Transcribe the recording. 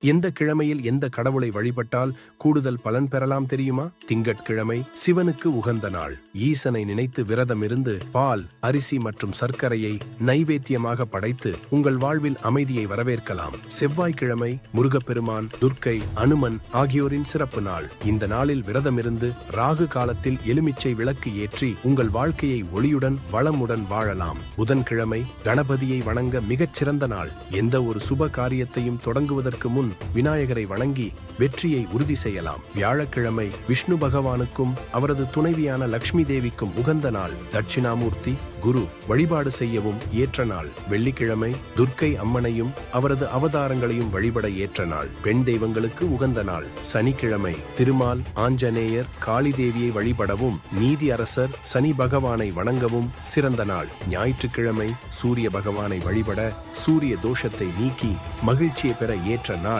எந்த கிழமையில் எந்த கடவுளை வழிபட்டால் கூடுதல் பலன் பெறலாம் தெரியுமா? திங்கட்கிழமை சிவனுக்கு உகந்த நாள். ஈசனை நினைத்து விரதம் இருந்து பால், அரிசி மற்றும் சர்க்கரையை நைவேத்தியமாக படைத்து உங்கள் வாழ்வில் அமைதியை வரவேற்கலாம். செவ்வாய்க்கிழமை முருகப்பெருமான், துர்க்கை, அனுமன் ஆகியோரின் சிறப்பு நாள். இந்த நாளில் விரதம் இருந்து ராகு காலத்தில் எலுமிச்சை விளக்கு ஏற்றி உங்கள் வாழ்க்கையை ஒளியுடன் வளமுடன் வாழலாம். புதன்கிழமை கணபதியை வணங்க மிகச் சிறந்த நாள். எந்த ஒரு சுப காரியத்தையும் தொடங்குவதற்கு முன் விநாயகரை வணங்கி வெற்றியை உறுதி செய்யலாம். வியாழக்கிழமை விஷ்ணு பகவானுக்கும் அவரது துணைவியான லக்ஷ்மி தேவிக்கும் உகந்த நாள். தட்சிணாமூர்த்தி, குரு வழிபாடு செய்யவும் ஏற்ற நாள். வெள்ளிக்கிழமை துர்க்கை அம்மனையும் அவரது அவதாரங்களையும் வழிபட ஏற்ற நாள். பெண் தெய்வங்களுக்கு உகந்த நாள். சனிக்கிழமை திருமால், ஆஞ்சநேயர், காளி தேவியை வழிபடவும் நீதி அரசர் சனி பகவானை வணங்கவும் சிறந்த நாள். ஞாயிற்றுக்கிழமை சூரிய பகவானை வழிபட சூரிய தோஷத்தை நீக்கி மகிழ்ச்சியை பெற ஏற்ற நாள்.